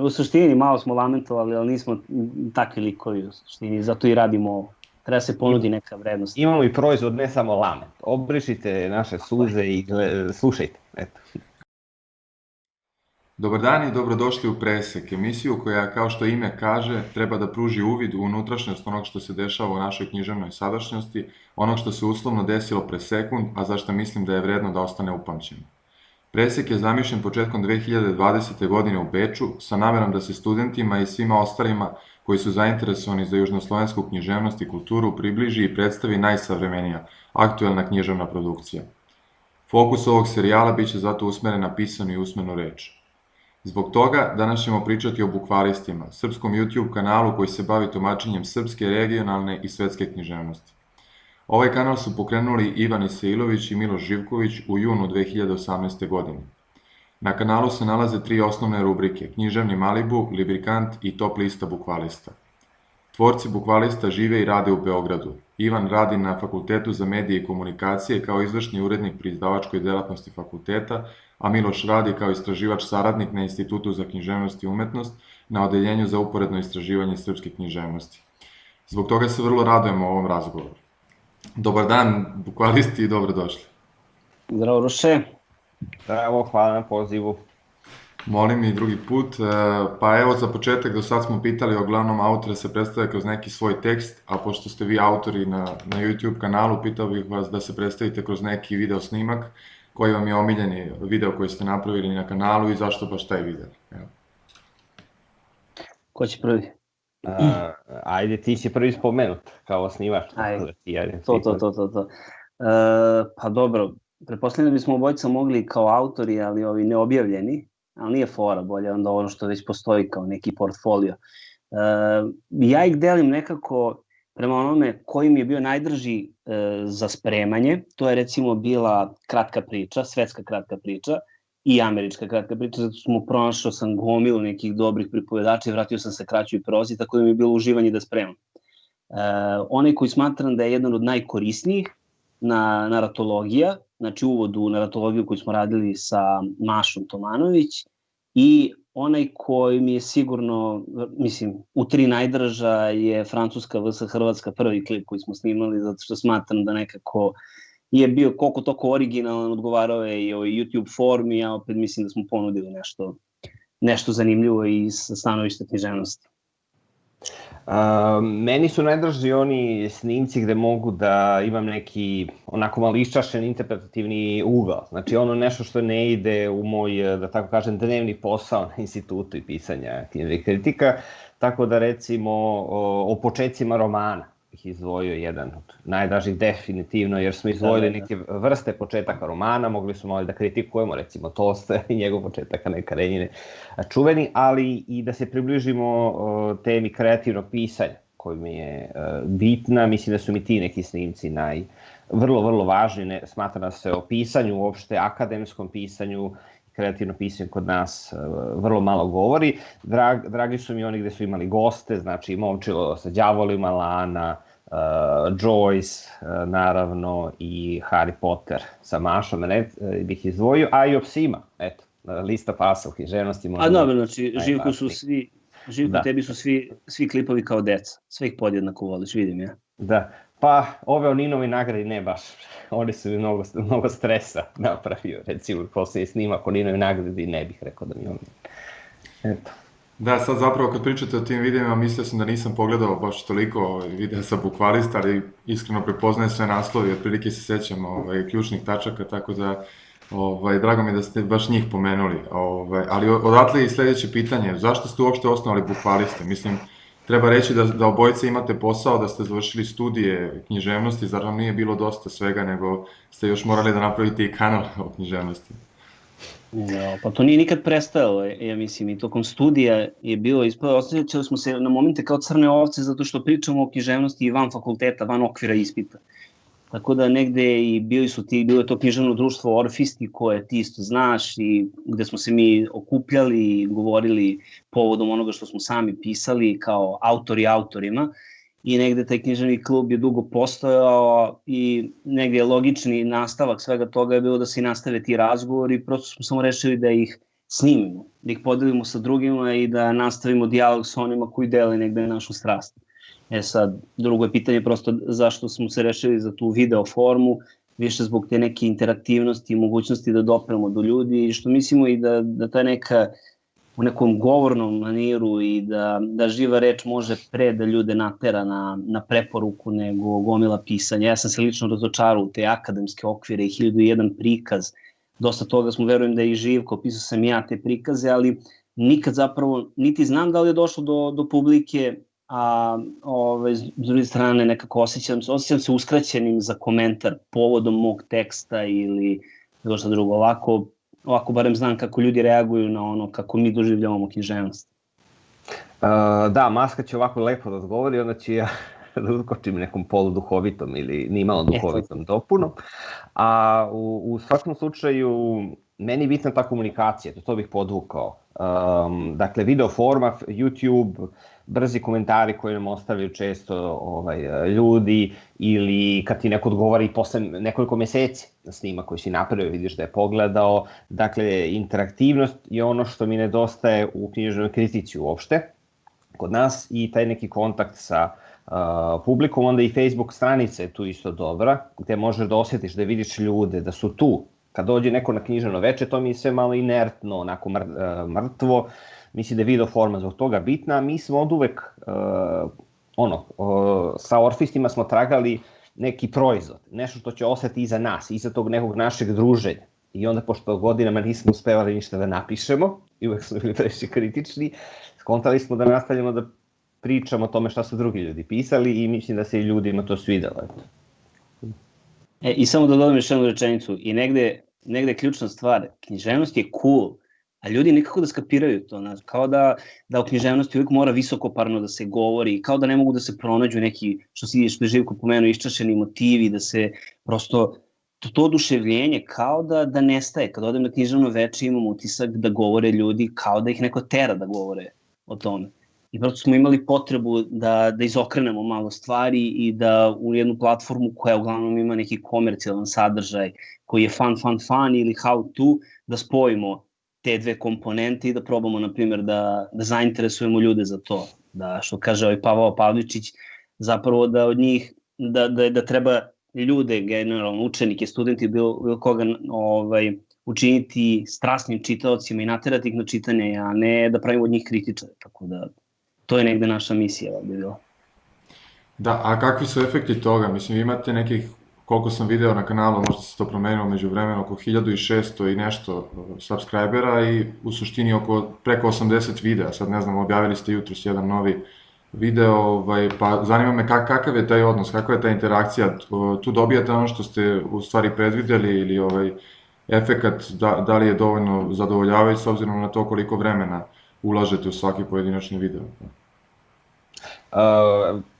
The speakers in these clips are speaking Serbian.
U suštini malo smo lamentovali, ali nismo takvi likovi u suštini, zato i radimo ovo. Treba se ponudi neka vrednost. Imamo i proizvod, ne samo lament. Obrišite naše suze i slušajte. Eto. Dobar dan i dobrodošli u Presek, emisiju koja, kao što ime kaže, treba da pruži uvid u unutrašnjost onog što se dešava u našoj književnoj sadašnjosti, onog što se uslovno desilo pre sekund, a za što mislim da je vredno da ostane upamćeno. Presek je zamišljen početkom 2020. godine u Beču sa namerom da se studentima i svima ostalima koji su zainteresovani za južnoslovensku književnost i kulturu približi i predstavi najsavremenija, aktuelna književna produkcija. Fokus ovog serijala biće zato usmeren na pisanu i usmenu reč. Zbog toga danas ćemo pričati o bukvalistima, srpskom YouTube kanalu koji se bavi tumačenjem srpske, regionalne i svetske književnosti. Ovaj kanal su pokrenuli Ivan Isailović i Miloš Živković u junu 2018. godine. Na kanalu se nalaze 3 osnovne rubrike: Književni Malibu, Librikant i Top lista bukvalista. Tvorci bukvalista žive i rade u Beogradu. Ivan radi na Fakultetu za medije i komunikacije kao izvršni urednik pri izdavačkoj delatnosti fakulteta, a Miloš radi kao istraživač saradnik na Institutu za književnost i umetnost na Odeljenju za uporedno istraživanje srpske književnosti. Zbog toga se vrlo radujemo ovom razgovoru. Dobar dan, bukvalisti, i dobrodošli. Zdravo, Roše. Zdravo, hvala na pozivu. Molim i drugi put. Pa evo za početak, do sad smo pitali uglavnom autora se predstavlja kroz neki svoj tekst, a pošto ste vi autori na YouTube kanalu, pitao bih vas da se predstavite kroz neki video snimak, koji vam je omiljeni video koji ste napravili na kanalu i zašto baš taj video. Evo. Ko će prvi? Ajde, ti si prvi spomenut kao osnivač. Ajde, to. Pa dobro, pretpostavljam da bismo obojica mogli kao autori, ali ovi neobjavljeni, ali nije fora, bolje onda ono što već postoji kao neki portfolio. Ja ih delim nekako prema onome koji mi je bio najdrži za spremanje. To je recimo bila kratka priča, svetska kratka priča i američka kratka priča, zato smo pronašao sam gomilu nekih dobrih pripovedača i vratio sam se kraćoj prozi, tako da mi je bilo uživanje da spremam. Onaj koji smatram da je jedan od najkorisnijih naratologija, znači uvod u naratologiju koju smo radili sa Mašom Tomanović, i onaj koji mi je sigurno, mislim, u 3 najdraža je Francuska vs. Hrvatska, prvi klip koji smo snimali, zato što smatram da nekako je bio koliko toliko originalan, odgovarao je i o YouTube formi, a opet mislim da smo ponudili nešto zanimljivo i sa stanovišta književnosti. Meni su najdraži oni snimci gde mogu da imam neki onako malo iščašen interpretativni ugao. Znači ono nešto što ne ide u moj, da tako kažem, dnevni posao na institutu i pisanja književnih kritika. Tako da recimo o početcima romana bih izdvojio jedan od najdražih definitivno, jer smo izdvojili neke vrste početaka romana, mogli smo malo da kritikujemo, recimo Tolstoja i njegov početak Ane Karenjine čuveni, ali i da se približimo temi kreativnog pisanja, koji mi je bitna. Mislim da su mi ti neki snimci vrlo važni. Smatra da se o pisanju, uopšte akademskom pisanju, kreativno pisanje kod nas vrlo malo govori. Dragi su mi oni gde su imali goste, znači Momčilo sa đavolima, Lana, Joyce, naravno, i Harry Potter sa Mašom, bih izdvojio, a i o psima, eto, lista pasa u književnosti. A dobro, znači, Živko, tebi su svi klipovi kao deca, sve ih podjednako voliš, vidim ja. Da, pa ove o Ninovi nagradi ne baš, oni su mi mnogo stresa napravio, recimo posljednji snimak o Ninovi nagradi ne bih rekao da mi on... Eto. Da, sad zapravo kad pričate o tim videima, mislio sam da nisam pogledao baš toliko videa sa bukvalista, ali iskreno prepoznajem sve naslovi, otprilike se sećam ključnih tačaka, tako da drago mi je da ste baš njih pomenuli. Ali odatle i sledeće pitanje, zašto ste uopšte osnovali bukvaliste? Mislim, treba reći da obojice imate posao, da ste završili studije književnosti, zar vam nije bilo dosta svega, nego ste još morali da napravite i kanal o književnosti? Pa to nije nikad prestalo, ja mislim, i tokom studija je bilo, osjećali smo se na momente kao crne ovce, zato što pričamo o književnosti i van fakulteta, van okvira ispita. Tako da negde i bilo je to književno društvo Orfisti koje ti isto znaš i gde smo se mi okupljali i govorili povodom onoga što smo sami pisali kao autori autorima, i negde taj književni klub je dugo postojao i negde logični nastavak svega toga je bilo da se i nastave ti razgovori, prosto smo samo rešili da ih snimimo, da ih podelimo sa drugima i da nastavimo dijalog sa onima koji dele negde našu strast. Sad, drugo je pitanje prosto zašto smo se rešili za tu video formu, više zbog te neke interaktivnosti i mogućnosti da dopremo do ljudi i što mislimo i da ta neka u nekom govornom maniru i da živa reč može pre da ljude natera na preporuku nego gomila pisanja. Ja sam se lično razočarao u te akademske okvire i 1001 prikaz. Dosta toga smo, verujem da je i Živko, pisao sam ja te prikaze, ali nikad zapravo, niti znam da li je došlo do publike, a s druge strane nekako osjećam se uskraćenim za komentar povodom mog teksta ili bilo što drugo. Ovako barem znam kako ljudi reaguju na ono kako mi doživljavamo književnost. Da, Maska će ovako lepo da odgovori, onda ću ja da uskočim nekom poluduhovitom ili nimalo duhovitom dopunom. A u svakom slučaju, meni je bitna ta komunikacija, to bih podvukao. Dakle, video format, YouTube, brzi komentari koje nam ostavljaju često ljudi ili kad ti neko odgovori posle nekoliko meseci na snimak koji si napravio, vidiš da je pogledao. Dakle, interaktivnost je ono što mi nedostaje u književnoj kritici uopšte kod nas i taj neki kontakt sa publikom, onda i Facebook stranica je tu isto dobra, gde možeš da osjetiš, da vidiš ljude, da su tu. Kad dođe neko na književno veče, to mi je sve malo inertno, onako mrtvo. Mislim da je video forma zbog toga bitna. Mi smo od uvek, sa orfistima smo tragali neki proizvod, nešto što će ostati iza nas, iza tog nekog našeg druženja. I onda, pošto godinama nismo uspevali ništa da napišemo, i uvek smo bili previše kritični, skontali smo da nastavljamo da pričamo o tome šta su drugi ljudi pisali i mislim da se i ljudima to svidelo. I samo da dodam još jednu rečenicu, i negde ključna stvar, književnost je cool, a ljudi nikako da skapiraju to, kao da u književnosti uvijek mora visokoparno da se govori, kao da ne mogu da se pronađu neki, što je Živko pomenuo, iščašeni motivi, da se prosto to oduševljenje kao da nestaje. Kad odem na književno veče imam utisak da govore ljudi kao da ih neko tera da govore o tome. I prosto smo imali potrebu da izokrenemo malo stvari i da u jednu platformu koja uglavnom ima neki komercijalan sadržaj koji je fun ili how to, da spojimo te dve komponente i da probamo, na primjer, da zainteresujemo ljude za to. Da, što kaže Pavao Pavličić, zapravo da od njih, da treba ljude, generalno učenike, studenti, bilo koga učiniti strasnim čitaocima i naterati ih na čitanje, a ne da pravimo od njih kritičare. Tako da, to je negde naša misija ovdje bila. Da, a kakvi su efekti toga? Mislim, vi imate nekih, koliko sam video na kanalu, možda se to promenilo među vremenu, oko 1600 i nešto subscribera i u suštini preko 80 videa. Sad ne znam, objavili ste jutros jedan novi video, pa zanima me kakav je taj odnos, kakva je ta interakcija, tu dobijate ono što ste u stvari predvideli ili efekat, da li je dovoljno zadovoljavajući s obzirom na to koliko vremena ulažete u svaki pojedinačni video?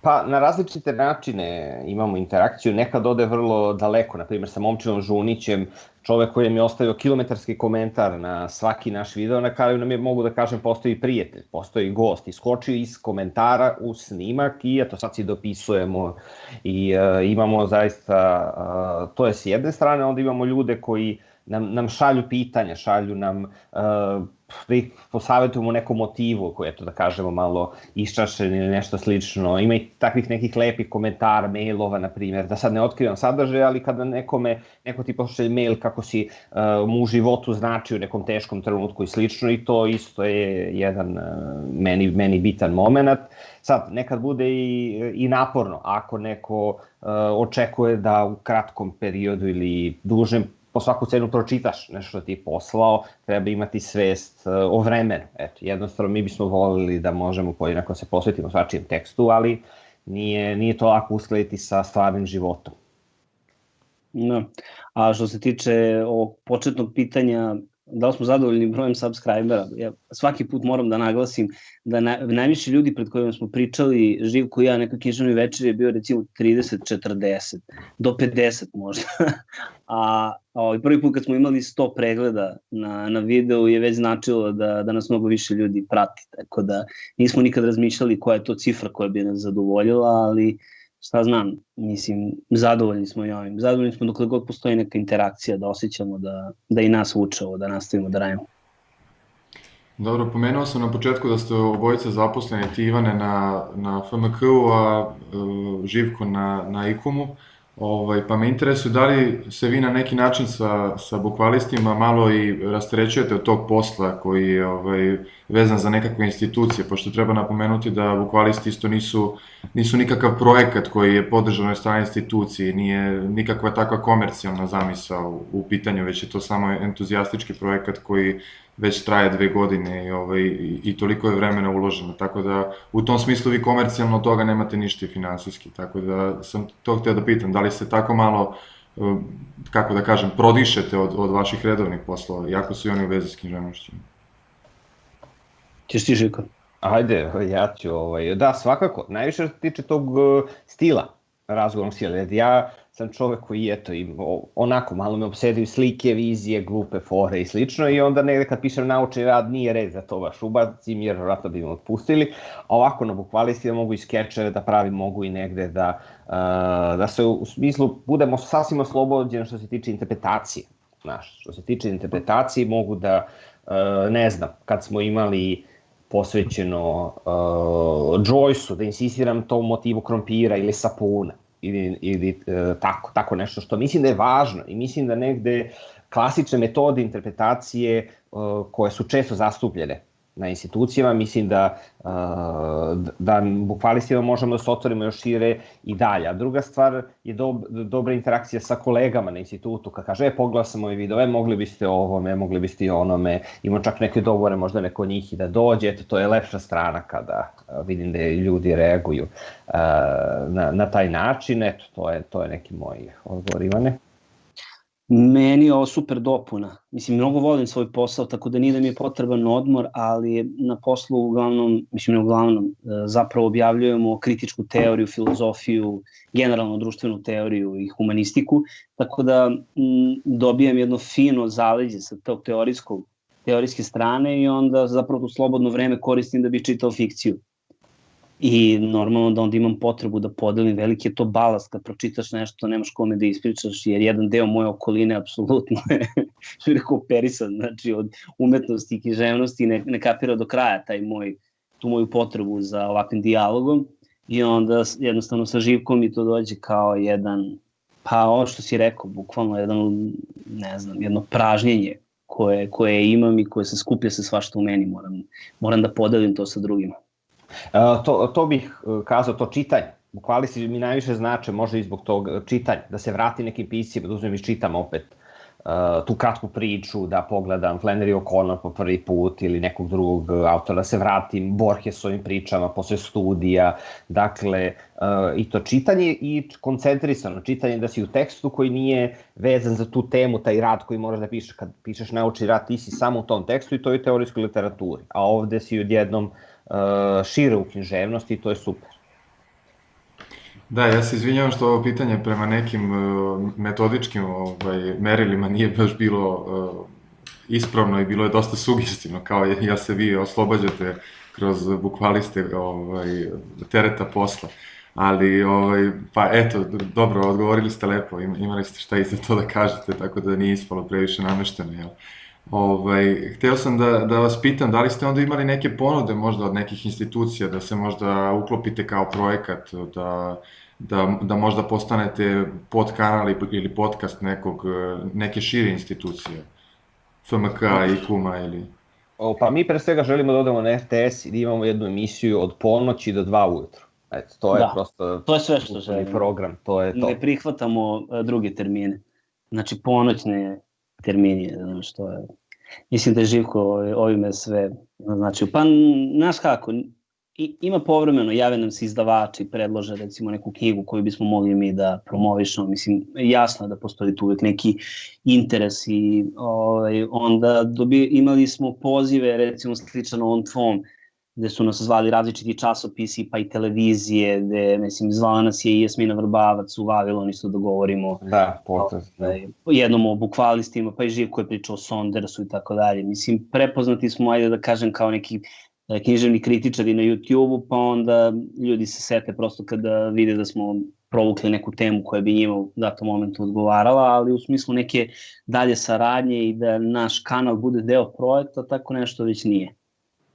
Pa na različite načine imamo interakciju, nekad ode vrlo daleko, na primjer sa Momčinom Žunićem, čovek koji mi je ostavio kilometarski komentar na svaki naš video, na kraju nam je, mogu da kažem, postoji prijatelj, postoji gost, iskočio iz komentara u snimak i eto sad si dopisujemo i imamo zaista, to je s jedne strane, onda imamo ljude koji nam šalju pitanja, šalju nam da ih posavetujemo nekom motivu koji je, to da kažemo, malo iščašen ili nešto slično. Ima i takvih nekih lepih komentara, mailova, na primjer, da sad ne otkrivam sadržaj, ali kada neko ti pošalje mail kako si mu u životu znači u nekom teškom trenutku i slično, i to isto je jedan meni bitan moment. Sad, nekad bude i naporno, ako neko očekuje da u kratkom periodu ili dužem po svaku cenu pročitaš nešto što ti je poslao, treba imati svest o vremenu. Eto, jednostavno mi bismo volili da možemo podjednako se posvetimo svačijem tekstu, ali nije to lako uskladiti sa stvarnim životom. No. A što se tiče ovog početnog pitanja, da li smo zadovoljni brojem subscribera, ja svaki put moram da naglasim da najviše ljudi pred kojima smo pričali, Živko i ja, nekoj književnoj večeri je bio recimo 30-40, do 50 možda. A prvi put kad smo imali 100 pregleda na videu je već značilo da nas mnogo više ljudi prati, tako da nismo nikad razmišljali koja je to cifra koja bi nas zadovoljila, ali šta znam, mislim, zadovoljni smo i ovim. Zadovoljni smo dokle god postoji neka interakcija, da osjećamo da i nas vuče ovo, da nastavimo da radimo. Dobro, pomenuo sam na početku da ste obojica zaposleni, ti Ivane na FMK-u, a Živko na IKUM-u. Pa me interesuje da li se vi na neki način sa bukvalistima malo i rasterećujete od tog posla koji je vezan za nekakve institucije, pošto treba napomenuti da bukvalisti isto nisu nikakav projekat koji je podržan od strane institucije, nije nikakva takva komercijalna zamisao u pitanju, već je to samo entuzijastički projekat koji već traje 2 godine i toliko je vremena uloženo, tako da u tom smislu vi komercijalno od toga nemate ništa i finansijski, tako da sam to htio da pitam, da li se tako malo, kako da kažem, prodišete od vaših redovnih poslova, iako su i oni u vezi s književnošću? Ćeš ti, Žiko? Ajde, ja ću, da, svakako, najviše se tiče tog stila, razgovornog stila, jer ja sam čovek koji, eto, onako, malo me obseduju slike, vizije, glupe fore i slično, i onda negde kad pišem naučni rad nije red za to baš ubacim, jer vratno bi me otpustili, a ovako na bukvalisti da mogu i skečeve da pravim, mogu i negde da se u smislu budemo sasvim oslobođeni što se tiče interpretacije, znaš, što se tiče interpretacije mogu da, ne znam, kad smo imali posvećeno Joyce-u, da insistiram tom motivu krompira ili sapuna, ili tako nešto što mislim da je važno i mislim da negde klasične metode interpretacije koje su često zastupljene na institucijama, mislim da bukvalistima možemo da se otvorimo još šire i dalje. A druga stvar je dobra interakcija sa kolegama na institutu, kad kaže, pogledao sam ove vidove, mogli biste ovome, mogli biste i onome, imamo čak neke dogovore, možda neko od njih i da dođe, eto, to je lepša strana kada vidim da ljudi reaguju na taj način, eto, to je neki moj odgovor, Ivane. Meni je ovo super dopuna. Mislim, mnogo volim svoj posao, tako da nije da mi je potreban odmor, ali na poslu uglavnom, zapravo objavljujemo kritičku teoriju, filozofiju, generalno društvenu teoriju i humanistiku, tako da dobijam jedno fino zaleđe sa tog teorijske strane i onda zapravo to slobodno vreme koristim da bi čitao fikciju. I normalno da onda imam potrebu da podelim, veliki je to balast kad pročitaš nešto, nemaš kome da ispričaš, jer jedan deo moje okoline apsolutno je široko operisan, znači od umetnosti i književnosti ne kapira do kraja tu moju potrebu za ovakvim dijalogom i onda jednostavno sa Živkom mi to dođe kao jedan, pa ovo što si rekao, bukvalno jedno pražnjenje koje imam i koje se skuplja se svašta u meni, moram da podelim to sa drugima. To bih kazao, to čitanje. Bukvalisti mi najviše znače, možda i zbog tog čitanja, da se vrati nekim piscima, da uzmem i čitam opet tu kratku priču, da pogledam Flannery O'Connor po prvi put ili nekog drugog autora, da se vratim Borgesovim pričama posle studija, dakle, i to čitanje i koncentrisano čitanje, da si u tekstu koji nije vezan za tu temu, taj rad koji moraš da pišeš, kad pišeš naučni rad, ti si samo u tom tekstu i to je u teorijskoj literaturi, a ovde si odjednom šire u književnosti i to je super. Da, ja se izvinjavam što ovo pitanje prema nekim metodičkim merilima nije baš bilo ispravno i bilo je dosta sugestivno, kao ja se vi oslobađate kroz bukvaliste tereta posla. Ali, pa eto, dobro, odgovorili ste lepo, imali ste šta i za to da kažete, tako da nije ispalo previše namešteno, jel? Hteo sam da vas pitam, da li ste onda imali neke ponude možda od nekih institucija, da se možda uklopite kao projekat, da možda postanete podkanal ili podcast neke šire institucije, FMK, IKUM-a ili... Pa mi pre svega želimo da odemo na RTS i da imamo jednu emisiju od ponoći do 2 ujutru. Eto, to je prosto... To je sve što želimo. Program, to je to. Ne prihvatamo druge termine. Znači, ponoćne termini, znaš, to je... Mislim da je Živko ovime sve naznačio. Pa, znaš kako, ima povremeno, jave nam se izdavači, predlože recimo neku knjigu koju bismo mogli mi da promovišemo, mislim, jasno je da postoji tu uvek neki interes i onda imali smo pozive, recimo sličan On Tvom, gde su nas zvali različiti časopisi, pa i televizije, gde, mislim, zvala nas je i Jasmina Vrbavac u Vavilon, isto da govorimo. Da, potez. Jednom o bukvalistima, pa i Živko je pričao o Sondersu i tako dalje. Mislim, prepoznati smo, ajde da kažem, kao neki književni kritičari na YouTube-u, pa onda ljudi se sete prosto kada vide da smo provukli neku temu koja bi njima u datom momentu odgovarala, ali u smislu neke dalje saradnje i da naš kanal bude deo projekta, tako nešto već nije.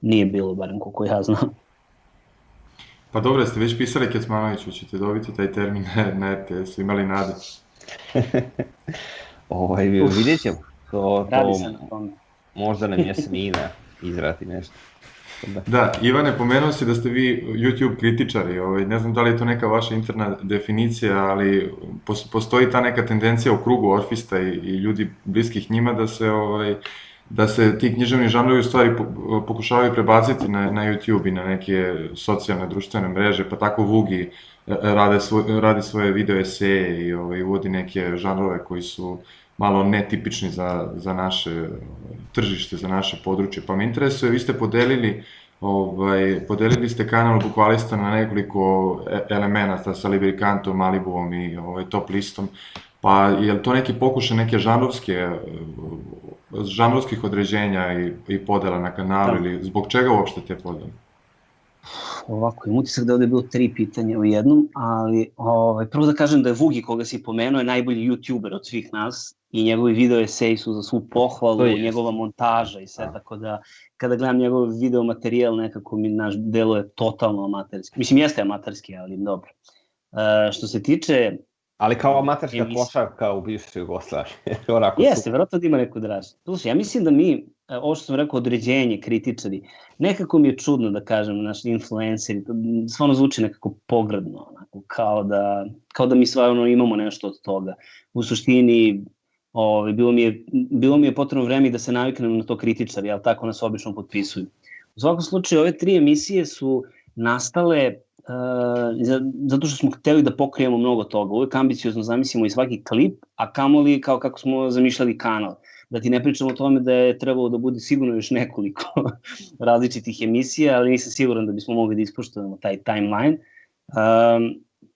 nije bilo, barem koliko ja znam. Pa dobro, jeste već pisali Kecmanoviću, ćete dobiti taj termin na RTS-u, imali nade? Vidjet ćemo. Radi se na tome. Možda nam je Smina izrati nešto. Da, Ivane, pomenuo si da ste vi YouTube kritičari, ne znam da li je to neka vaša interna definicija, ali postoji ta neka tendencija u krugu orfista i ljudi bliskih njima da se ti književni žanrovi u stvari pokušavaju prebaciti na YouTube i na neke socijalne društvene mreže, pa tako Vugi radi svoje video eseje i uvodi neke žanrove koji su malo netipični za naše tržište, za naše područje. Pa me interesuje, vi ste podelili ste kanal Bukvalista na nekoliko elemenata sa Librikantom, Malibuom i Top listom. Pa je li to neki pokušaj neke žanrovskih određenja i podela na kanalu ili zbog čega uopšte te podele? Ovako, imam utisak da ovde je bilo 3 pitanja u jednom, ali prvo da kažem da je Vugi, koga si pomenuo, je najbolji youtuber od svih nas i njegovi video eseji su za svu pohvalu, njegova montaža i sve, tako da kada gledam njegov video materijal nekako mi naš delo je totalno amaterski. Mislim, jeste amaterski, ali dobro. Što se tiče... Ali kao amaterska košarka u bivšoj Jugoslaviji. Jeste, verovatno da ima neku draž. Slušaj, ja mislim da mi, ovo što sam rekao, određenje, kritičari, nekako mi je čudno da kažem, naši influenceri, stvarno zvuči nekako pogrdno, kao da mi stvarno imamo nešto od toga. U suštini, bilo mi je potrebno vreme da se naviknem na to kritičari, ali tako nas obično potpisuju. U svakom slučaju, ove 3 emisije su nastale zato što smo hteli da pokrijemo mnogo toga. Uvijek ambiciozno zamislimo i svaki klip, a kamoli kao kako smo zamišljali kanal. Da ti ne pričamo o tome da je trebalo da bude sigurno još nekoliko različitih emisija, ali nisam siguran da bismo mogli da ispoštujemo taj timeline.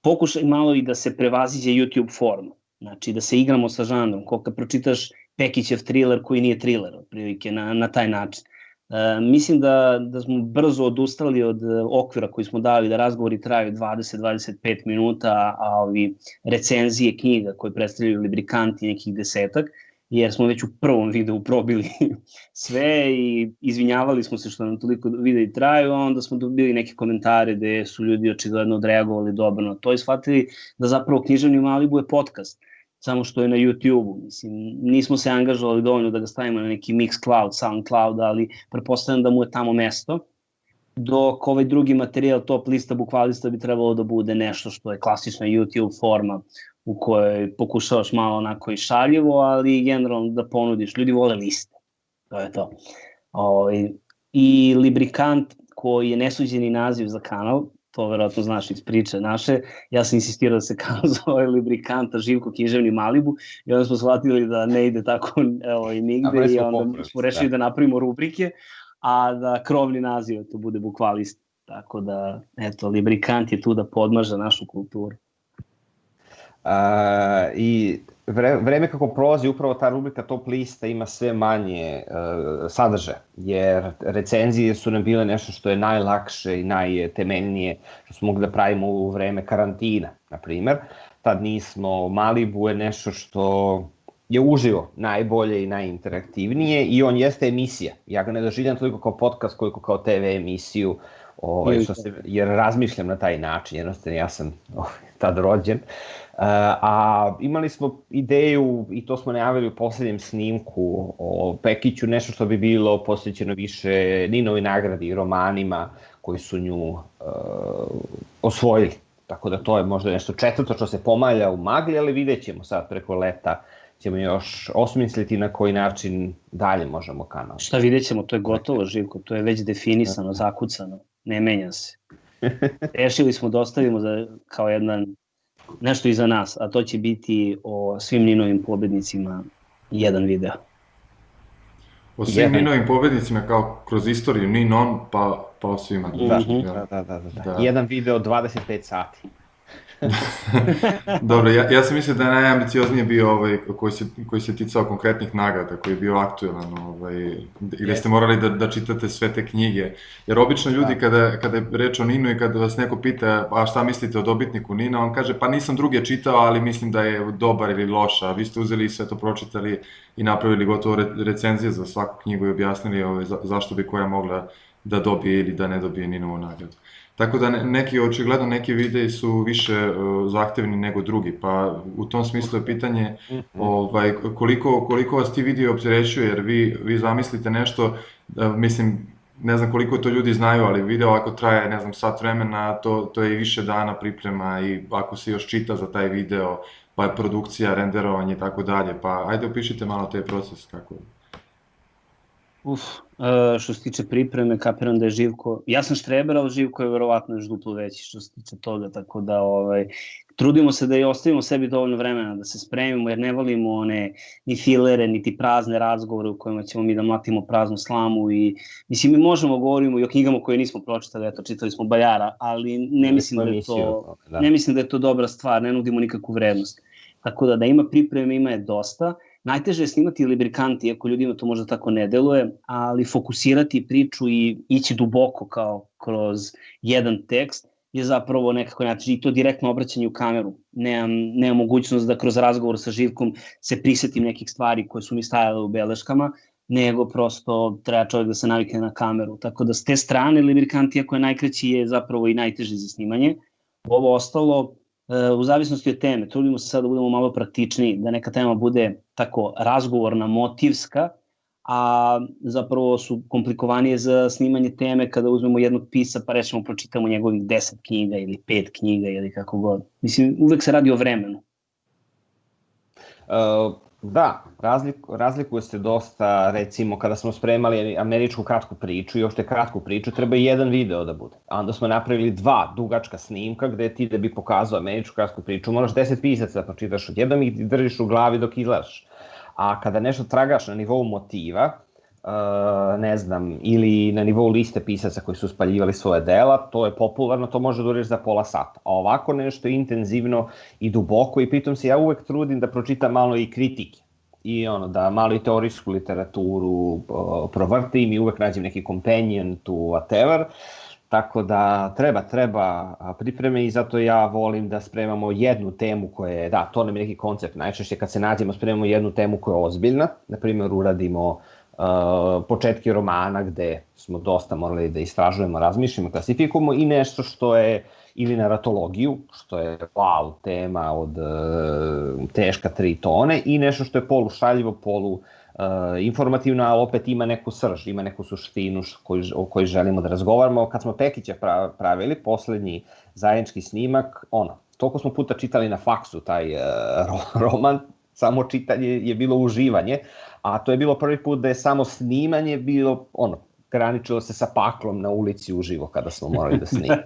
Pokušaj malo i da se prevaziđe YouTube forma. Znači da se igramo sa žanrom, koliko pročitaš Pekićev thriller koji nije thriller, otprilike na taj način. Mislim da smo brzo odustali od okvira koji smo dali da razgovori traju 20-25 minuta, a ovi recenzije knjiga koje predstavljaju Librikanti nekih 10-ak, jer smo već u prvom videu probili sve i izvinjavali smo se što nam toliko videi traju, a onda smo dobili neke komentare gde su ljudi očigledno odreagovali dobro na to i shvatili da zapravo Književni Malibu je podcast, samo što je na YouTube-u. Mislim, nismo se angažovali dovoljno da ga stavimo na neki Mixcloud, Soundcloud, ali pretpostavljam da mu je tamo mesto, dok ovaj drugi materijal, Top lista Bukvalista, bi trebalo da bude nešto što je klasična YouTube forma u kojoj pokušavaš malo onako i šaljivo, ali generalno da ponudiš. Ljudi vole liste, to je to. I Librikant, koji je nesuđeni naziv za kanal, to verovatno znaš iz priče naše, ja sam insistirao da se kanal zove Librikanta Živko Književni Malibu i onda smo shvatili da ne ide tako nigde i onda smo rešili da napravimo rubrike, a da krovni naziv to bude Bukvalist. Tako da, eto, Librikant je tu da podmaža našu kulturu. I vreme kako prolazi, upravo ta rubrika Top lista ima sve manje sadržaja, jer recenzije su nam bile nešto što je najlakše i najtemeljnije, što smo mogli da pravimo u vreme karantina, na primer. Tad nismo, Malibu je nešto što je uživo najbolje i najinteraktivnije i on jeste emisija. Ja ga ne doživljam toliko kao podcast koliko kao TV emisiju, jer razmišljam na taj način, jednostavno ja sam tad rođen. A imali smo ideju, i to smo najavili u poslednjem snimku o Pekiću, nešto što bi bilo posvećeno više Ninovi nagradi i romanima koji su nju osvojili. Tako da to je možda nešto četvrto što se pomalja u magli, ali vidjet ćemo sad preko leta, ćemo još osmisliti na koji način dalje možemo kanal. Šta vidjet ćemo, to je gotovo, Živko, to je već definisano, zakucano, ne menja se. Rešili smo da ostavimo kao nešto iza nas, a to će biti o svim Ninovim pobednicima jedan video. O svim Ninovim pobednicima kao kroz istoriju, Nin on, pa o svima. Da. Jedan video 25 sati. Dobro, ja sam mislio da je najambicioznije bio koji se ticao konkretnih nagrada, koji je bio aktuelan, i da ste morali da čitate sve te knjige, jer obično ljudi kada je reč o Ninu i kada vas neko pita a šta mislite o dobitniku Nina, on kaže pa nisam druge čitao, ali mislim da je dobar ili loš, a vi ste uzeli i sve to pročitali i napravili gotovo recenzije za svaku knjigu i objasnili zašto bi koja mogla da dobije ili da ne dobije Ninovu nagradu. Tako da očigledno neki videi su više zahtevni nego drugi, pa u tom smislu je pitanje koliko vas ti video opterećuje, jer vi zamislite nešto, mislim, ne znam koliko to ljudi znaju, ali video ako traje, ne znam, sat vremena, to je i više dana priprema i ako se još čita za taj video, pa je produkcija, renderovanje i tako dalje, pa ajde opišite malo taj proces kako je. Što se tiče pripreme, kapiram da je Živko, ja sam štreber, ali Živko je verovatno još duplo veći što se tiče toga, tako da trudimo se da i ostavimo sebi dovoljno vremena da se spremimo, jer ne volimo one ni filere, niti prazne razgovore u kojima ćemo mi da mlatimo praznu slamu i mislim mi možemo govorimo i o knjigama koje nismo pročitali, eto čitali smo Bajara, ali ne mislim da je to dobra stvar, ne nudimo nikakvu vrednost. Tako da ima pripreme, ima je dosta. Najteže je snimati librikante, iako ljudima to možda tako ne deluje, ali fokusirati priču i ići duboko kao kroz jedan tekst je zapravo nekako najteže i to direktno obraćanje u kameru. Nemam mogućnost da kroz razgovor sa Živkom se prisetim nekih stvari koje su mi stajale u beleškama, nego prosto treba čovjek da se navikne na kameru. Tako da s te strane librikante, iako je najkraći, je zapravo i najteži za snimanje. Ovo ostalo, u zavisnosti od teme, trudimo se sad da budemo malo praktičniji, da neka tema bude tako razgovorna, motivska, a zapravo su komplikovanije za snimanje teme kada uzmemo jednog pisa pa rečemo pročitamo njegovih 10 knjiga ili 5 knjiga ili kako god. Mislim, uvek se radi o vremenu. Da, razlikuje se dosta, recimo, kada smo spremali američku kratku priču i uopšte kratku priču, treba i jedan video da bude. A onda smo napravili 2 dugačka snimka gde ti da bi pokazao američku kratku priču, moraš 10 pisaca da pročitaš odjednom i držiš u glavi dok izgledaš. A kada nešto tragaš na nivou motiva, ne znam, ili na nivou liste pisaca koji su spaljivali svoje dela, to je popularno, to može da uradiš za pola sata. A ovako nešto intenzivno i duboko i pritom se ja uvek trudim da pročitam malo i kritike. I da malo i teorijsku literaturu provrtim i uvek nađem neki companion to whatever. Tako da treba pripreme i zato ja volim da spremamo jednu temu koja je, da, to nam je neki koncept. Najčešće kad se nađemo spremamo jednu temu koja je ozbiljna. Naprimjer, uradimo početke romana gde smo dosta morali da istražujemo, razmišljamo, klasifikujemo i nešto što je ili naratologiju, što je wow tema od teška 3 tone i nešto što je polušaljivo, informativno, ali opet ima neku srž, ima neku suštinu o kojoj želimo da razgovaramo. Kad smo Pekića pravili, poslednji zajednički snimak, toliko smo puta čitali na faksu taj roman, samo čitanje je bilo uživanje, a to je bilo prvi put da je samo snimanje bilo, graničilo se sa paklom na ulici uživo kada smo morali da snimamo.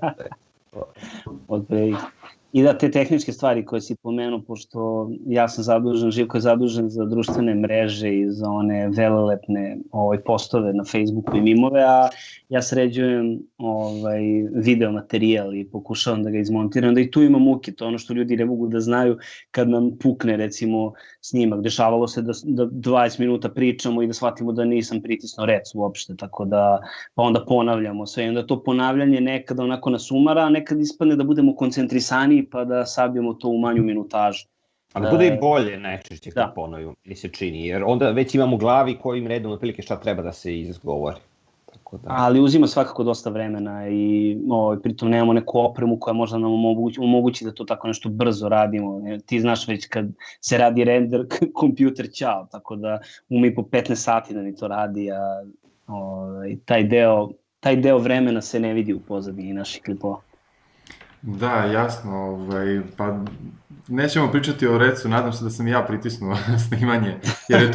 I da, te tehničke stvari koje si pomenuo, pošto ja sam zadužen, Živko je zadužen za društvene mreže i za one velelepne postove na Facebooku i mimove, a ja sređujem video materijal i pokušavam da ga izmontiram, da i tu ima muke, to ono što ljudi ne mogu da znaju kad nam pukne recimo snimak. Dešavalo se da 20 minuta pričamo i da shvatimo da nisam pritisnuo rec uopšte, tako da pa onda ponavljamo sve i onda to ponavljanje nekada onako nas umara, a nekad ispadne da budemo koncentrisani pa da sabijemo to u manju minutažu. Ali bude i bolje najčešće kad ponovimo, mi se čini, jer onda već imamo u glavi kojim redom otprilike šta treba da se izgovori. Ali uzima svakako dosta vremena i pritom nemamo neku opremu koja možda nam omogući da to tako nešto brzo radimo. Ti znaš već kad se radi render, kompjuter ćao, tako da ume i po 15 sati da mi to radi, a taj deo vremena se ne vidi u pozadini naših klipova. Da, jasno, pa nećemo pričati o recu, nadam se da sam ja pritisnuo snimanje, jer je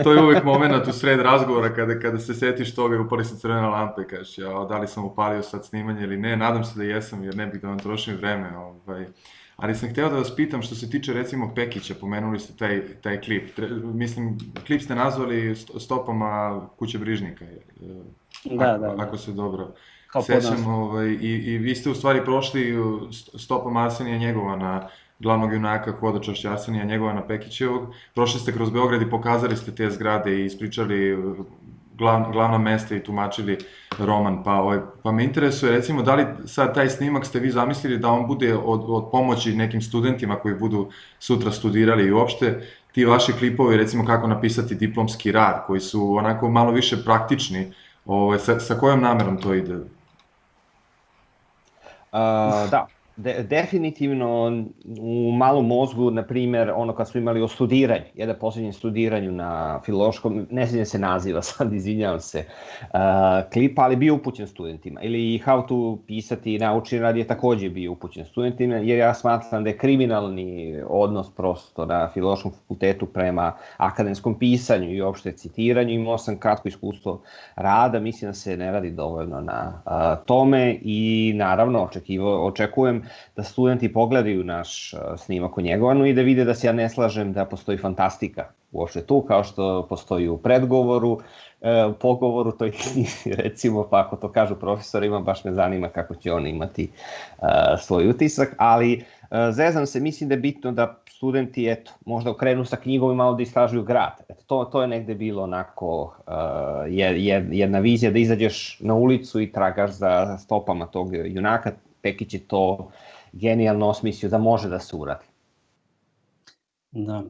to je uvek moment u sred razgovora kada se setiš toga i upali se crvena lampa i kažeš da li sam upalio sad snimanje ili ne, nadam se da jesam jer ne bih da vam trošim vreme, ali sam hteo da vas pitam što se tiče recimo Pekića, pomenuli ste taj klip, mislim, klip ste nazvali Stopama kuće Brižnika, ako se dobro sećam, i vi ste u stvari prošli stopama Arsenija Njegovana, glavnog junaka Hodočašća Arsenija Njegovana Pekićevog, prošli ste kroz Beograd i pokazali ste te zgrade i ispričali glavna mesta i tumačili roman, pa me interesuje recimo da li sad taj snimak ste vi zamislili da on bude od pomoći nekim studentima koji budu sutra studirali i uopšte ti vaši klipovi recimo kako napisati diplomski rad koji su onako malo više praktični Sa kojom namerom to ide? Da, definitivno u malom mozgu, na primjer, ono kad smo imali o studiranju, jedan posljednjem studiranju na filološkom, ne znam se naziva, sad izvinjavam se, klip, ali bio upućen studentima. Ili How to pisati naučni rad je takođe bio upućen studentima, jer ja smatram da je kriminalni odnos prosto na filološkom fakultetu prema akademskom pisanju i uopšte citiranju. Imao sam kratko iskustvo rada, mislim da se ne radi dovoljno na tome i naravno očekujem da studenti pogledaju naš snimak o Njegovanu i da vide da se ja ne slažem da postoji fantastika uopšte tu, kao što postoji u predgovoru, pogovoru toj knjizi, recimo, pa ako to kažu profesorima, baš me zanima kako će oni imati svoj utisak, ali zezam se, mislim da je bitno da studenti, eto, možda okrenu sa knjigom i malo da istražuju grad. Eto, to je negde bilo onako jedna vizija da izađeš na ulicu i tragaš za stopama tog junaka. Pekić je to genijalno osmislio da može da se uradi. Da,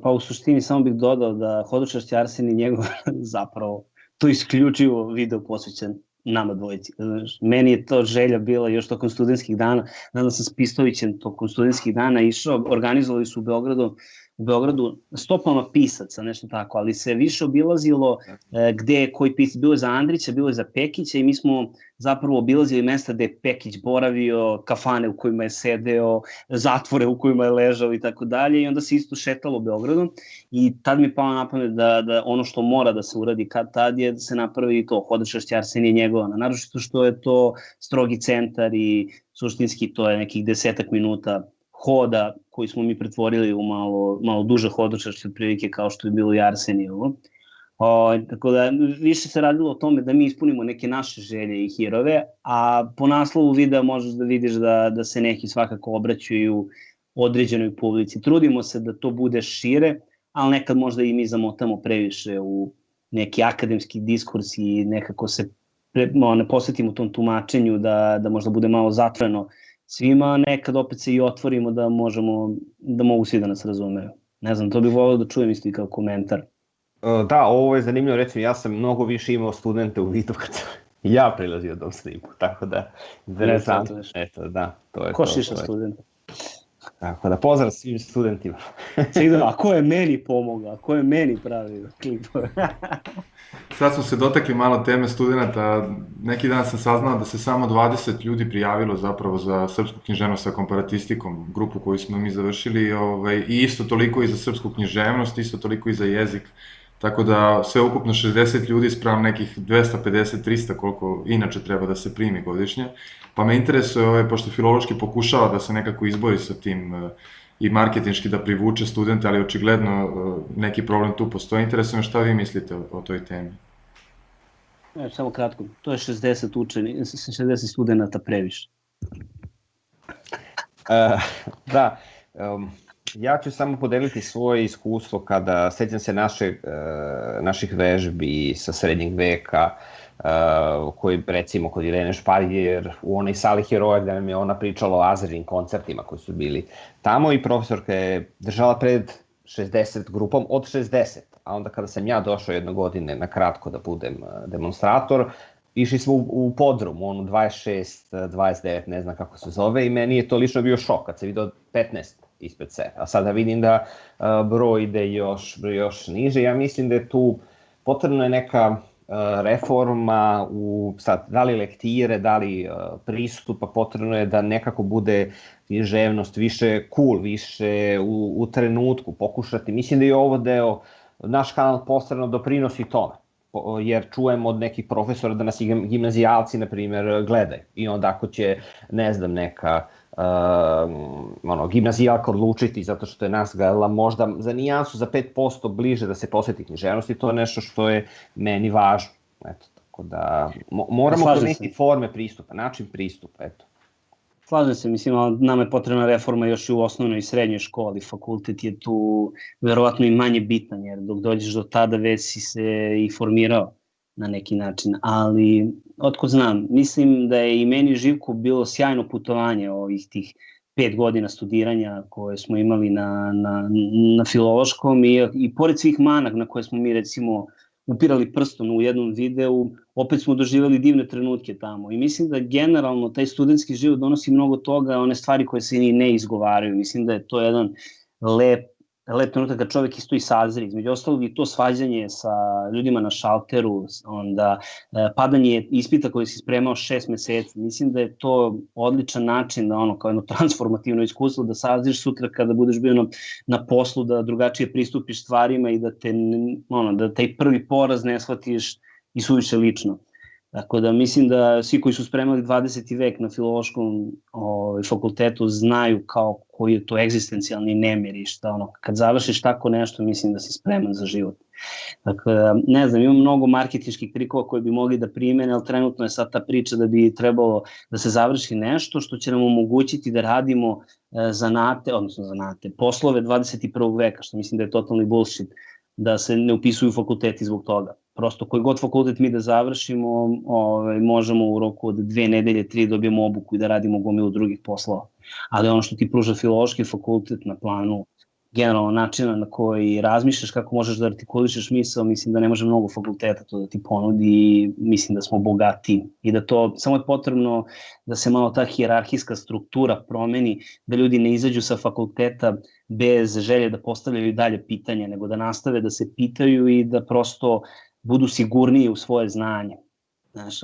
pa u suštini samo bih dodao da Hodočašće Arsen i Njegov zapravo to isključivo video posvećen nama dvojici. Meni je to želja bila još tokom studentskih dana, nadam sam s Pistovićem tokom studentskih dana išao, organizovali su u Beogradu stopama pisaca, nešto tako, ali se više obilazilo gde je koji pisac, bilo je za Andrića, bilo je za Pekića i mi smo zapravo obilazili mesta gde je Pekić boravio, kafane u kojima je sedeo, zatvore u kojima je ležao i tako dalje i onda se isto šetalo Beogradom i tad mi je pao na pamet da ono što mora da se uradi kad tad je da se napravi to Hodočašće Arsenija Njegovana, naročito što je to strogi centar i suštinski to je nekih 10 minuta hoda koji smo mi pretvorili u malo duže hodočašće otprilike kao što je bilo i Arsenijevo. Tako da više se radilo o tome da mi ispunimo neke naše želje i hirove, a po naslovu videa možeš da vidiš da se neki svakako obraćaju određenoj publici. Trudimo se da to bude šire, ali nekad možda i mi zamotamo previše u neki akademski diskurs i nekako se ne posvetimo tom tumačenju da možda bude malo zatvoreno svima, nekad opet se i otvorimo da mogu svi da nas razumeju. Ne znam, to bih volio da čujem isto i kao komentar. Da, ovo je zanimljivo, recimo, ja sam mnogo više imao studente u vidu kad sam ja prilazio do snimku, tako da, interesantno, eto, da, to je to. Ko šiša studenta? Tako da, pozdrav svim studentima. A ko je meni pomogao, ko je meni pravio klipove? Sad smo se dotakli malo teme studenta, neki dan sam saznao da se samo 20 ljudi prijavilo zapravo za srpsku književnost sa komparatistikom, grupu koju smo mi završili, i isto toliko i za srpsku književnost, isto toliko i za jezik, tako da sve ukupno 60 ljudi spram nekih 250-300 koliko inače treba da se primi godišnje, pa me interesuje, pošto filološki pokušava da se nekako izbori sa tim i marketinški da privuče studente, ali očigledno neki problem tu postoji. Interesuje me šta vi mislite o toj temi. Samo kratko, to je 60 studenta previše. Da, ja ću samo podeliti svoje iskustvo kada sećam se naših vežbi sa srednjeg veka, koji recimo kod Irene Šparjer u onoj sali heroja gde nam je ona pričala o Azerinim koncertima koji su bili tamo i profesorka je držala pred 60 grupom od 60, a onda kada sam ja došao jedne godine na kratko da budem demonstrator, išli smo u podrum, onu 26, 29, ne znam kako se zove i meni je to lično bio šok kad se vidio 15 ispred sebe, a sada vidim da broj ide još niže. Ja mislim da je tu potrebno je neka reforma u sad, da li lektire, da li pristupa, potrebno je da nekako bude književnost više cool, više u trenutku pokušati. Mislim da je ovo deo, naš kanal posredno doprinosi tome, jer čujemo od nekih profesora da nas i gimnazijalci, na primjer, gledaju. I onda ako će, ne znam, neka gimnazijalka odlučiti zato što je nas gledala možda za nijansu, za 5% bliže da se posveti književnosti, to je nešto što je meni važno. Eto, tako da moramo koristiti forme pristupa, način pristupa, eto. Slažem se, mislim, ali nama je potrebna reforma još i u osnovnoj i srednjoj školi. Fakultet je tu verovatno i manje bitan, jer dok dođeš do tada već si se i formirao na neki način, ali otko znam, mislim da je i meni Živku bilo sjajno putovanje ovih tih 5 godina studiranja koje smo imali na filološkom i pored svih mana na koje smo mi recimo upirali prstom u jednom videu, opet smo doživjeli divne trenutke tamo. I mislim da generalno taj studentski život donosi mnogo toga, one stvari koje se i ne izgovaraju. Mislim da je to jedan lep trenutak kad čovek isto i sazri. Između ostalog i to svađanje sa ljudima na šalteru, onda padanje ispita koji si spremao 6 meseci. Mislim da je to odličan način da kao jedno transformativno iskustvo, da sazriš sutra kada budeš bio na poslu, da drugačije pristupiš stvarima i da taj prvi poraz ne shvatiš i suviše lično. Tako da mislim da svi koji su spremali 20. vek na filološkom fakultetu znaju kao koji je to egzistencijalni nemir i šta kad završiš tako nešto mislim da si spreman za život. Dakle, ne znam, imam mnogo marketinških trikova koje bi mogli da primene, ali trenutno je sad ta priča da bi trebalo da se završi nešto što će nam omogućiti da radimo poslove 21. veka, što mislim da je totalni bullshit, da se ne upisuju fakulteti zbog toga. Prosto koji god fakultet mi da završimo, možemo u roku od 2 nedelje, 3 dobijemo obuku i da radimo gomilu drugih poslova. Ali ono što ti pruža filološki fakultet na planu generalno načina na koji razmišljaš, kako možeš da artikulišeš misao, mislim da ne može mnogo fakulteta to da ti ponudi i mislim da smo bogati. I da to, samo je potrebno da se malo ta hijerarhijska struktura promeni, da ljudi ne izađu sa fakulteta bez želje da postavljaju dalje pitanja, nego da nastave da se pitaju i da prosto budu sigurniji u svoje znanje.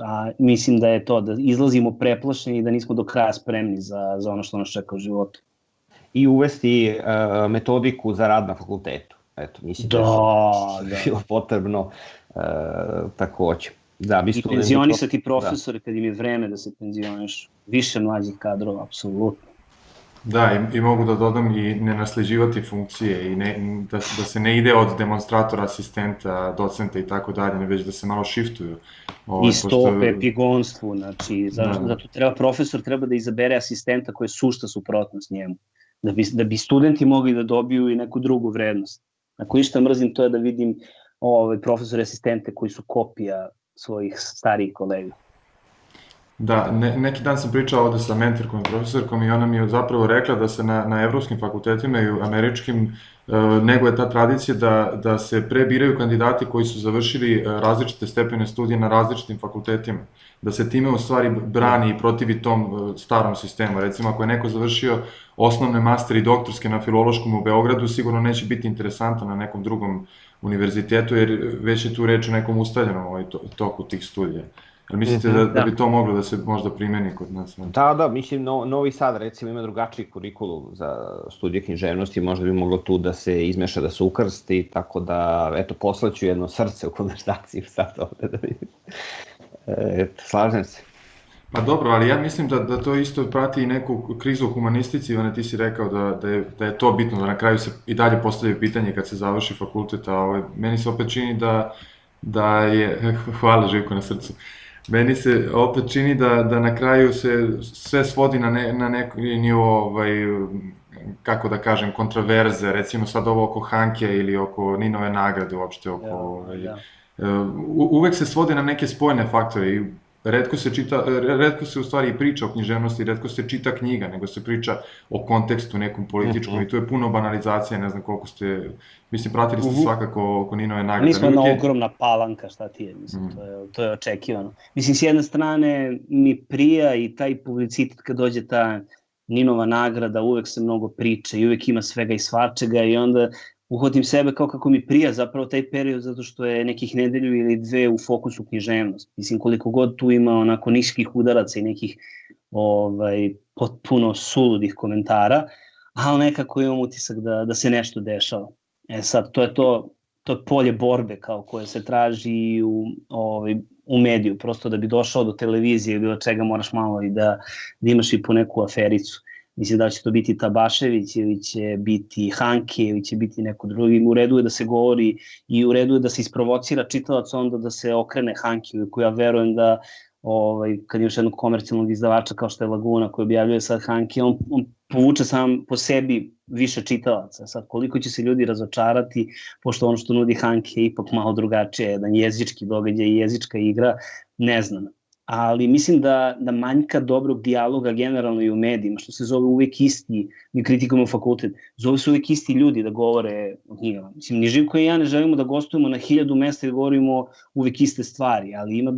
A mislim da je to, da izlazimo preplašeni i da nismo do kraja spremni za ono što nas čeka u životu. I uvesti metodiku za rad na fakultetu. Eto, mislim da je bilo potrebno takođe. I penzionisati profesore kad im je vreme da se penzioniš. Više mlađih kadrova, apsolutno. Da, i mogu da dodam i ne nasleđivati funkcije i da se ne ide od demonstratora, asistenta, docenta i tako dalje, već da se malo shiftuju. I stope, epigonstvu, znači, zato profesor treba da izabere asistenta koji je sušta suprotnost njemu, da bi studenti mogli da dobiju i neku drugu vrednost. Ako išta mrzim, to je da vidim profesore asistente koji su kopija svojih starijih kolega. Da, neki dan sam pričao ovde sa mentorkom i profesorkom i ona mi je zapravo rekla da se na evropskim fakultetima i američkim neguje ta tradicija da se prebiraju kandidati koji su završili različite stepene studija na različitim fakultetima, da se time u stvari brani i protivi tom starom sistemu. Recimo, ako je neko završio osnovne, master i doktorske na filološkom u Beogradu, sigurno neće biti interesantan na nekom drugom univerzitetu, jer već je tu reč o nekom ustaljenom toku tih studija. Ali mislite da bi to moglo da se možda primeni kod nas? Da, mislim, Novi Sad recimo ima drugačiji kurikulum za studije književnosti, možda bi moglo tu da se izmeša, da se ukrsti, tako da, eto, poslaću jedno srce u konverzaciju sad ovde da vidim. Slažem se. Pa dobro, ali ja mislim da to isto prati i neku krizu u humanistici, Ivane, ti si rekao da je to bitno, da na kraju se i dalje postavljaju pitanje kad se završi fakultet, a meni se opet čini da je, hvala Živko na srcu, meni se opet čini da na kraju se sve svodi na neki nivo, kako da kažem, kontraverze, recimo sad ovo oko Hanke ili oko Ninove nagrade uopšte, uvek se svodi na neke spoljne faktore i retko se u stvari i priča o književnosti, retko se čita knjiga, nego se priča o kontekstu nekom političkom i tu je puno banalizacije, ne znam koliko ste, mislim, pratili ste svakako oko Ninove nagrade. Mi smo jedna ogromna palanka, šta ti je, mislim, to je očekivano. Mislim, s jedne strane mi prija i taj publicitet kad dođe ta Ninova nagrada, uvek se mnogo priča i uvek ima svega i svačega i onda uhvatim sebe kao kako mi prija zapravo taj period zato što je nekih nedelju ili dve u fokusu književnost. Mislim, koliko god tu ima onako niskih udaraca i nekih potpuno suludih komentara, ali nekako imam utisak da se nešto dešava. Sad, to je polje borbe kao koje se traži u mediju, prosto da bi došao do televizije ili bilo čega moraš malo i da imaš i po neku afericu. Mislim da će to biti Tabašević ili će biti Hanke ili će biti neko drugi. U redu je da se govori i u redu je da se isprovocira čitalac onda da se okrene Hanke, koja verujem da kad imaš jednog komercijalnog izdavača kao što je Laguna koji objavljuje sad Hanke, on povuče sam po sebi više čitalaca. Sad koliko će se ljudi razočarati, pošto ono što nudi Hanke je ipak malo drugačije, jedan jezički događaj i jezička igra, ne znam. ali mislim da manjka dobrog dijaloga generalno i u medijima, što se zove uvek isti, mi kritikujemo fakultet, zove se uvek isti ljudi da govore o knjigama. Mislim, ni Živko i ja ne želimo da gostujemo na 1000 mesta i da govorimo uvek iste stvari, ali ima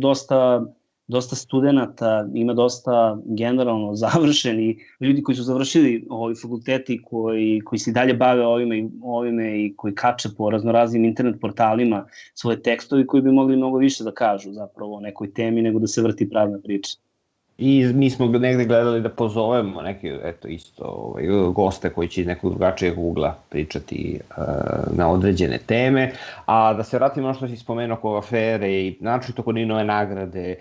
dosta studenta, ima dosta generalno završeni ljudi koji su završili ovi fakulteti, koji se dalje bave ovime i koji kače po raznoraznim internet portalima svoje tekstovi koji bi mogli mnogo više da kažu zapravo o nekoj temi nego da se vrti prazna priča. I mi smo negde gledali da pozovemo neke, eto isto, goste koji će iz nekog drugačijeg ugla pričati na određene teme, a da se vratimo ono što si spomenuo oko afere i naročito kod Ninove nagrade,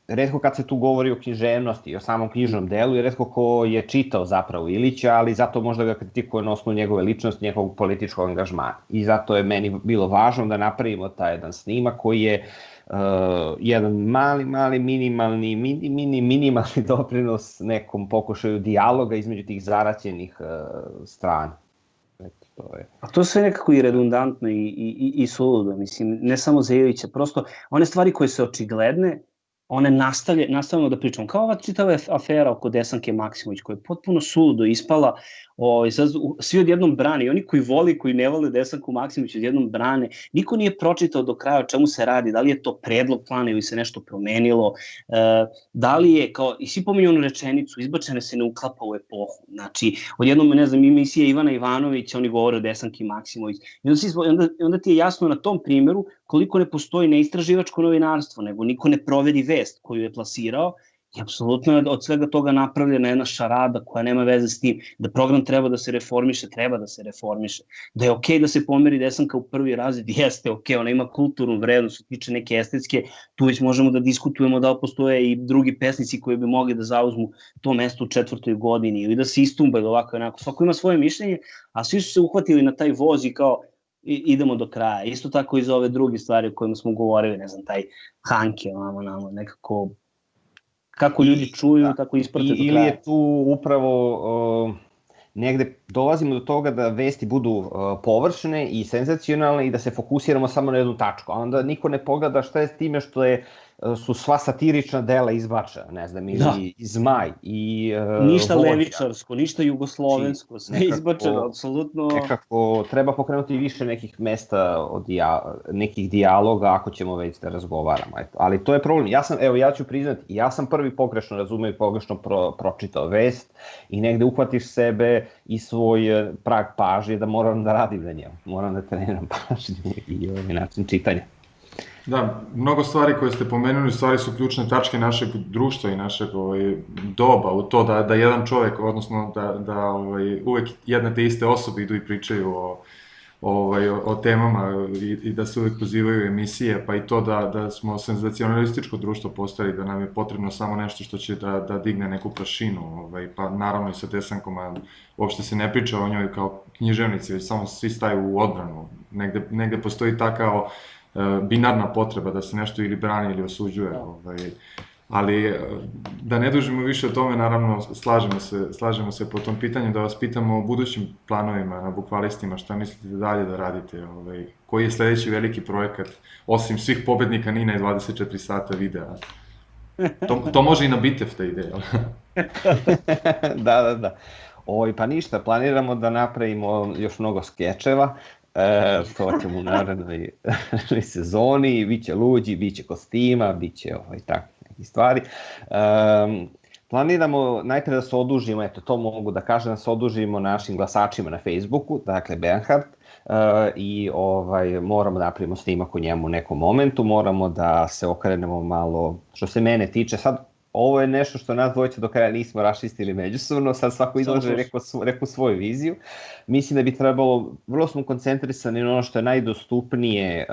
retko kad se tu govori o književnosti, o samom knjižnom delu i retko ko je čitao zapravo Ilića, ali zato možda ga kritikuje na osnovu njegove ličnosti, njegovog političkog angažmana. I zato je meni bilo važno da napravimo taj jedan snimak koji je jedan mali, minimalni doprinos nekom pokušaju dijaloga između tih zaraćenih strana. A to sve nekako i redundantno i suludo, mislim, ne samo za Ilića, prosto one stvari koje se očigledne, one nastavljamo da pričamo. Kao ova čitava afera oko Desanke Maksimović, koja je potpuno suludo ispala, svi odjednom brane, i oni koji vole i koji ne vole Desanku Maksimović odjednom brane, niko nije pročitao do kraja o čemu se radi, da li je to predlog plana ili se nešto promenilo, da li je, kao, i svi pominju onu rečenicu, izbačene se ne uklapa u epohu, znači, odjednom, ne znam, emisija Ivana Ivanovića, oni govore o Desanki Maksimović, i onda ti je jasno na tom primjeru koliko ne postoji ne istraživačko novinarstvo, nego niko ne proveri vest koju je plasirao, i apsolutno je od svega toga napravljena jedna šarada koja nema veze s tim, da program treba da se reformiše, da je okej da se pomeri Desanka u prvi razred, jeste okej, ona ima kulturnu vrednost, što tiče neke estetske, tu već možemo da diskutujemo da li postoje i drugi pesnici koji bi mogli da zauzmu to mesto u 4. godini ili da se istumbaju ovako i onako, svako ima svoje mišljenje, a svi su se uhvatili na taj voz i kao idemo do kraja. Isto tako i za ove druge stvari o kojima smo govorili, ne znam, taj Hanke, nekako kako ljudi čuju, tako isprate do kraja. Ili je tu upravo negde dolazimo do toga da vesti budu površne i senzacionalne i da se fokusiramo samo na jednu tačku, a onda niko ne pogleda šta je s time što su sva satirična dela izbačena, ne znam, ili Zmaj i ništa levičarsko, ništa jugoslovensko, sve izbačeno, apsolutno. Nekako treba pokrenuti više nekih mesta od nekih dijaloga ako ćemo već da razgovaramo, ali to je problem. Ja ću priznati, ja sam prvi pogrešno razumeo i pogrešno pročitao vest i negde uhvatiš sebe i svoj prag pažnje da moram da radim na njemu, moram da treniram pažnju i ovaj način čitanja. Da, mnogo stvari koje ste pomenuli, stvari su ključne tačke našeg društva i našeg doba u to da jedan čovek, odnosno da uvek jedne te iste osobe idu i pričaju o temama i da se uvek pozivaju emisije, pa i to da smo senzacionalističko društvo postali, da nam je potrebno samo nešto što će da digne neku prašinu, pa naravno i sa Desankom, uopšte se ne priča o njoj kao književnici, već samo svi staju u odbranu, negde postoji ta kao binarna potreba da se nešto ili brani ili osuđuje, ali da ne dužimo više o tome, naravno slažemo se po tom pitanju, da vas pitamo o budućim planovima na Bukvalistima, šta mislite dalje da radite, koji je sledeći veliki projekat, osim svih pobednika Nina i 24 sata videa. To može i na Bitev ta ideja. Da. Pa ništa, planiramo da napravimo još mnogo skečeva, to ćemo u narednoj sezoni, bit će luđi, bit će kostima, bit će takve neke stvari. Planiramo najpre da se odužimo, to mogu da kažem, da se odužimo našim glasačima na Facebooku, dakle Bernhard, i moramo da napravimo snimak o njemu u nekom momentu, moramo da se okrenemo malo, što se mene tiče, sad ovo je nešto što nas dvojica do kraja nismo raščistili međusobno, sad svako izlaže rekao svoju viziju. Mislim da bi trebalo, vrlo smo koncentrisani na ono što je najdostupnije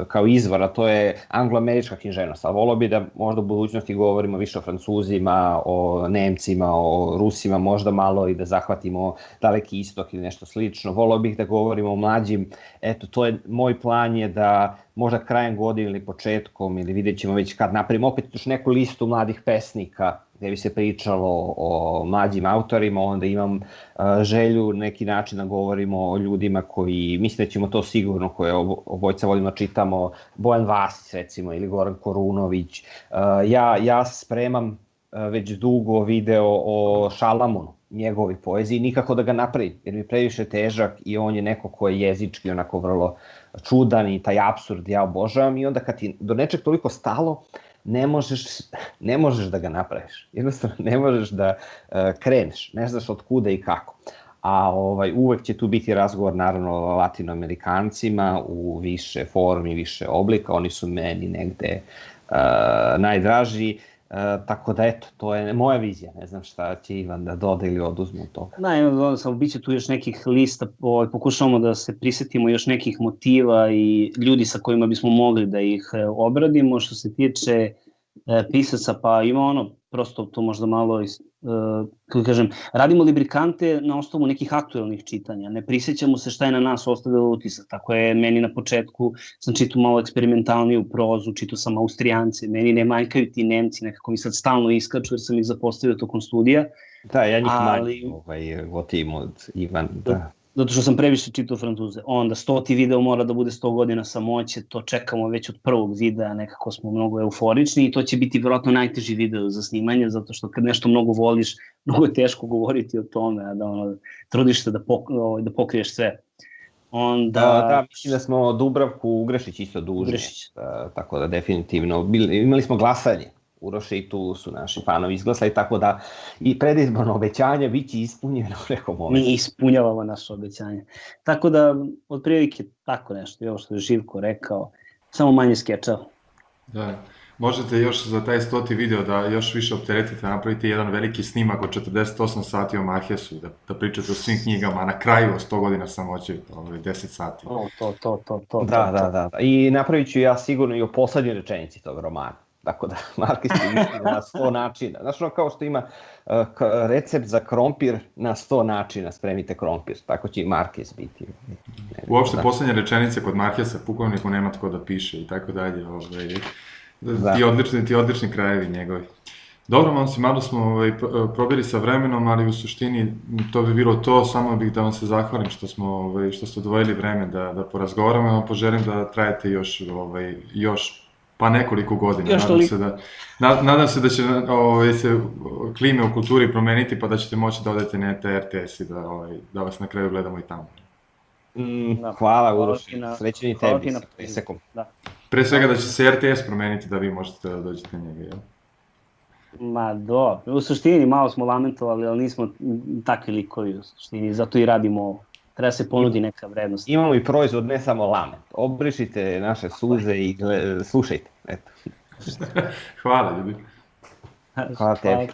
kao izvor, a to je anglo-američka književnost, a volio bi da možda u budućnosti govorimo više o Francuzima, o Nemcima, o Rusima, možda malo i da zahvatimo Daleki istok ili nešto slično. Volio bih da govorimo o mlađim, to je moj plan je da možda krajem godine ili početkom, ili vidjet ćemo već kad napravimo opet još neku listu mladih pesnika gde bi se pričalo o mlađim autorima, onda imam želju neki način da govorimo o ljudima koji, mislim da ćemo to sigurno, koje obojca volimo čitamo, Bojan Vasić recimo, ili Goran Korunović. Ja spremam već dugo video o Šalamunu, njegovi poeziji, nikako da ga napravim, jer mi je previše težak i on je neko ko je jezički onako vrlo čudan i taj apsurd ja obožavam i onda kad ti do nečeg toliko stalo, ne možeš da ga napraviš. Jednostavno ne možeš da kreneš, ne znaš od kuda i kako. A uvek će tu biti razgovor naravno o latinoamerikancima u više formi, više oblika, oni su meni negde najdraži. Tako da eto, to je moja vizija, ne znam šta će Ivan da doda ili oduzme od toga. Da, samo biće tu još nekih lista, pokušamo da se prisetimo još nekih motiva i ljudi sa kojima bismo mogli da ih obradimo. Što se tiče pisaca, pa ima prosto to možda malo, kako kažem, radimo librikante na osnovu nekih aktuelnih čitanja, ne prisjećamo se šta je na nas ostavilo utisak, tako je meni na početku, sam čitao malo eksperimentalniju prozu, čitao sam Austrijance, meni ne manjkaju ti Nemci, nekako mi sad stalno iskaču jer sam ih zapostavio tokom studija. Da, ja njih manj gotivim od Ivan, da. Zato što sam previše čitao Francuze. Onda 100. video mora da bude 100 godina samoće, to čekamo već od prvog videa, nekako smo mnogo euforični i to će biti vjerojatno najteži video za snimanje, zato što kad nešto mnogo voliš, mnogo je teško govoriti o tome, a da trudiš se da pokriješ sve. Onda... Da, mislim da smo Dubravku Ugrešić isto dužni, tako da definitivno, imali smo glasanje. Uroše i tu su naši fanovi izglasali, tako da i predizborno obećanje biće ispunjeno u nekom momentu. Mi ispunjavamo naše obećanje. Tako da, otprilike tako nešto, i ovo što je Živko rekao, samo manje skečeva. Da, možete još za taj 100. video da još više opteretite, napravite jedan veliki snimak od 48 sati o Markesu, da pričate o svim knjigama, a na kraju o 100 godina samoće, 10 sati. To. Da. I napravit ću ja sigurno i o poslednjoj rečenici tog romana. Tako da, Markes će biti na 100 načina. Znaš ono kao što ima recept za krompir na 100 načina, spremite krompir. Tako će i Markes biti. Uopšte, poslednje rečenice kod Markesa, pukovniku nema tko da piše i tako dalje. Ti odlični krajevi njegovi. Dobro, momci, malo smo probili sa vremenom, ali u suštini to bi bilo to. Samo bih da vam se zahvalim što ste odvojili vreme da porazgovaramo. Vam poželim da trajete još pa nekoliko godina. Nadam se da će se klime u kulturi promeniti, pa da ćete moći da odete na RTS i da vas na kraju gledamo i tamo. Hvala, Uroši. Srećen i tebi sa presekom. Pre svega da će se RTS promeniti da vi možete da dođete njega, jel? Ma u suštini malo smo lamentovali, ali nismo takvi likovi u suštini, zato i radimo ovo. Treba se ponudi neka vrednost. Imamo i proizvod, ne samo lament. Obrišite naše suze i slušajte. Hvala, ljudi. Hvala tebi.